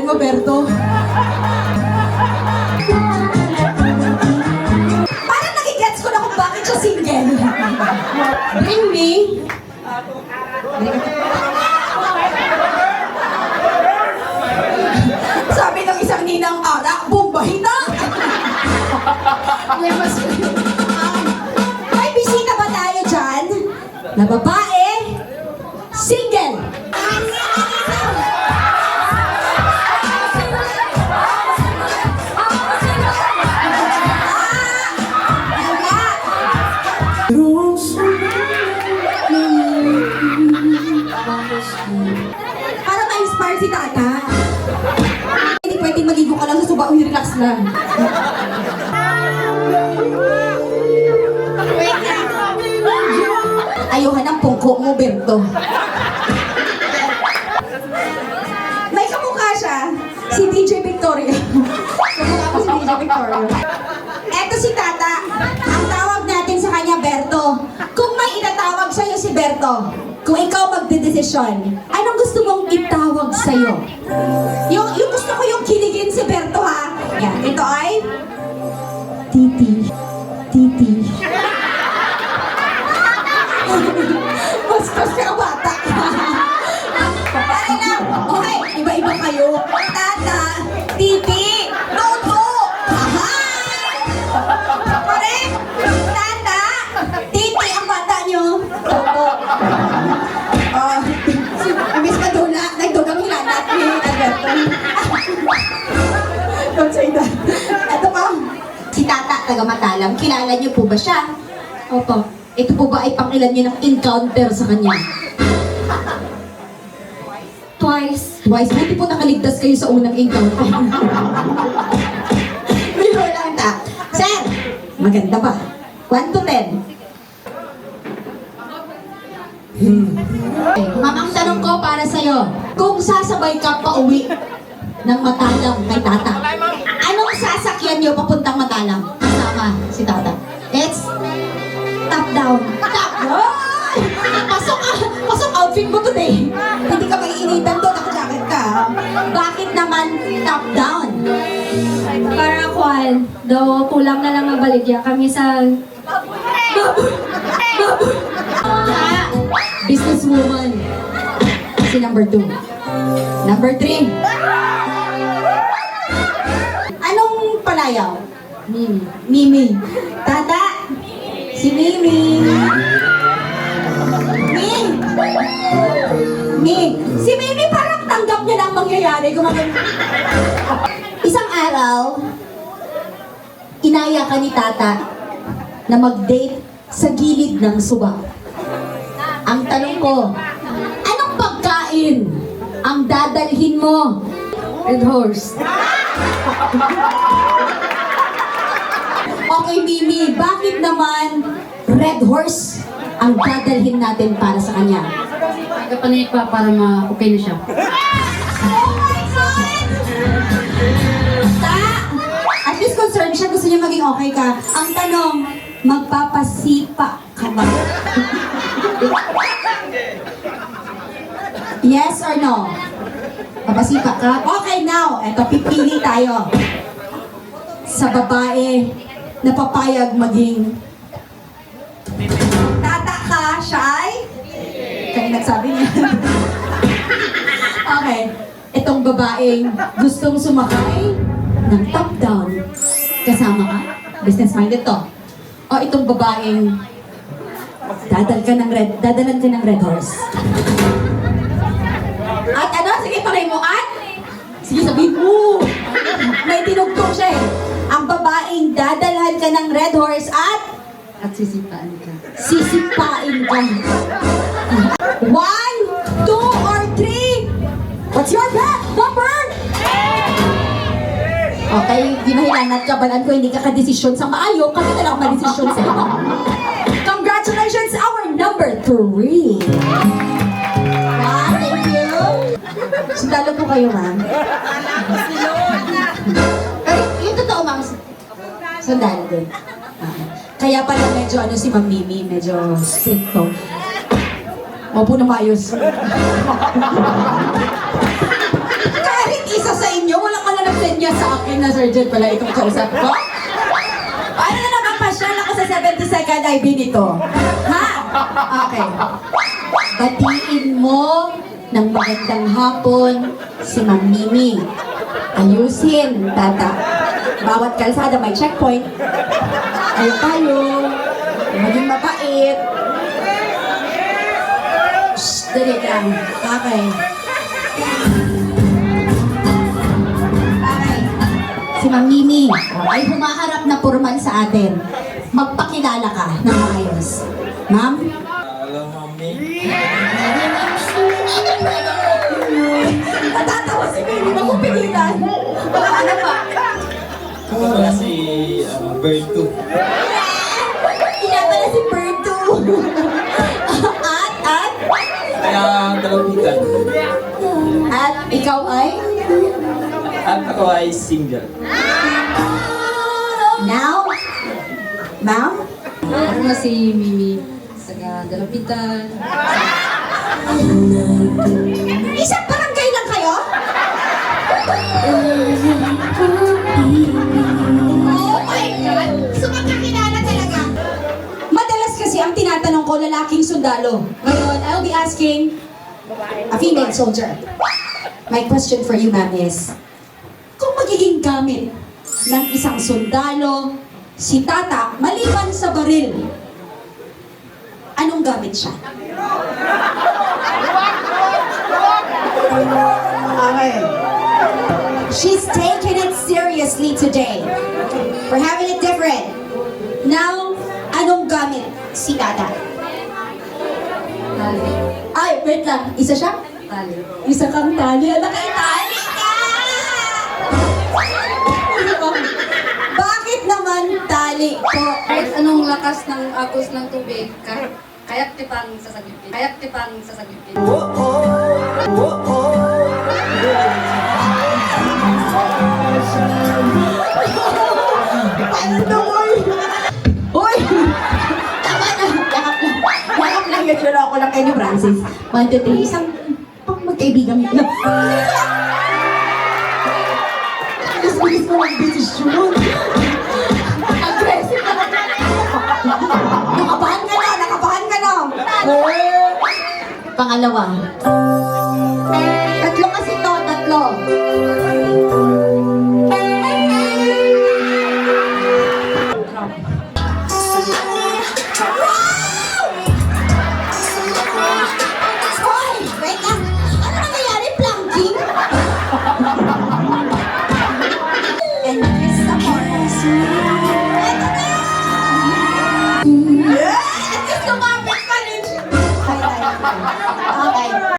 mo, Berto? Parang nagigets ko na kung bakit siya single. Bring me. Sabi ng isang ninang ara, bumbahita! May bisita ba tayo dyan? Na babae? Single! Para ma-inspire si Tata. Hindi pwedeng maligo ka lang sa suba o relax lang. Ayuhan ang pungko mo, Berto. May kamukha siya, si DJ Victoria. Kamukha ko si DJ Victoria. Eto si Tata. Ang tawag natin sa kanya, Berto. Kung may itatawag sa'yo si Berto, kung ikaw magdedesisyon, anong gusto mong itawag sa'yo? Yung gusto ko yung kiligin si Berto, ha? Yan, ito ay Titi. Titi. Bastos ka bata. Pare na. Okay, iba-iba kayo. Tata, Titi, Toto. Pare, Tata, Titi ang bata nyo. Toto. Miss Madula, nagdugang hilanat ni Alberto. Don't say that. Ito pa. Si Tata, taga Matalam. Kilala niyo po ba siya? Opo. Ito po ba ay pangilan niyo ng encounter sa kanya? Twice. Twice? Buti po nakaligtas kayo sa unang encounter. Biro lang ta. Sir, maganda ba? 1 to 10. Okay, ang tanong ko para sa'yo, kung sasabay ka pa uwi ng Matalam kay Tata, anong sasakyan niyo papuntang Matalam? Kasama si Tata. It's top down. Top down! Pasok outfit mo today. Hindi ka maiinitan doon, naka-jacket ka. Bakit naman top down? Para kwan, daw kulang na lang mabaligya kami sa... Businesswoman. Si number 2. Number 3. Anong palayaw? Mimi. Mimi. Tata. Si Mimi. Si Mimi parang tanggap niya na ang mangyayari. Isang araw, inaya ka ni Tata na mag-date sa gilid ng suba. Ang tanong ko, anong pagkain ang dadalhin mo? Red horse. Okay, Mimi, bakit naman Red Horse ang dadalhin natin para sa kanya? Kapanayit pa para ma-okay na siya. Oh my God! At least concerned siya, gusto niya maging okay ka. Ang tanong, magpapasipa ka ba? Yes or no? Papasipa ka? Okay, now, eto, pipili tayo sa babae na papayag maging Tata ka, siya ay? Kaya nagsabi niya. Okay, itong babaeng gustong sumakay ng top down. Kasama ka? Business-minded to. O itong babaeng dadalan ka ng red horse. At ano? Sige, pakay mo. At? Sige, sabihin mo. May tinugtong siya eh. Ang babaeng dadalhan ka ng red horse at Sisipaan ka. sisipain ka. 1, 2, or 3? What's your bet? Number? Okay, di mahilanat ka. Balaan ko, hindi ka kadesisyon sa maayo. Kami na lang madesisyon sa iyo. Congratulations, our number 3. Wow, thank you. Sundalo po kayo, ma'am. Ay, yung totoo, ma'am. Sundalo din. Kaya pala medyo si Ma'am Mimi, medyo stricto. Opo na maayos. Kahit isa sa inyo niya sa akin na surgeon pala itong kausap ko? Paano na nakapasyal ako sa 72nd IB nito? Ha? Okay. Batiin mo ng magandang hapon si Ma'am Mimi. Ayusin, tata. Bawat kalsada may checkpoint. Ayun tayo. Maging mabait. Shh, dali lang. Okay. Okay. Si Ma'am Mimi ay humaharap na formal sa atin. Magpakilala ka ng maayos. Ma'am? Hello, Mami. Natatawa si Baby. Makupigilan. Baka ano pa? Ako pala si Berto. Kaya pala si Berto. At? Kaya dalawitan. At ikaw ay? At ako ay single. Now? Ma'am? Ako si Mimi. Taga Dalapitan. Isang barangay lang kayo? Oh my God! So magkakilala talaga? Madalas kasi ang tinatanong ko lalaking sundalo. Ngayon, I'll be asking a female soldier. My question for you, ma'am, is kung magiging gamit ng isang sundalo si Tata maliban sa baril, anong gamit siya? Okay. She's taking it seriously today. We're having it different. Now, anong gamit si Tata? Tali. Ay, wait lang. Isa siya? Tali. Isa kang tali. Nakitali ka! Bakit naman tali po? Kahit anong lakas ng agos ng tubig, kaya't kitang sasagutin. Kaya't kitang sasagutin. Ano, oy? Oy! Tama na. Yakap lang. Yakap lang yun. Lolo ko lang kayo ni Francis. 1, 2, 3. Isang pang magkaibigan. Bilis mo lang desisyon. Aggressive na. Nakabahan ka na. Nakabahan ka na. Pangalawa.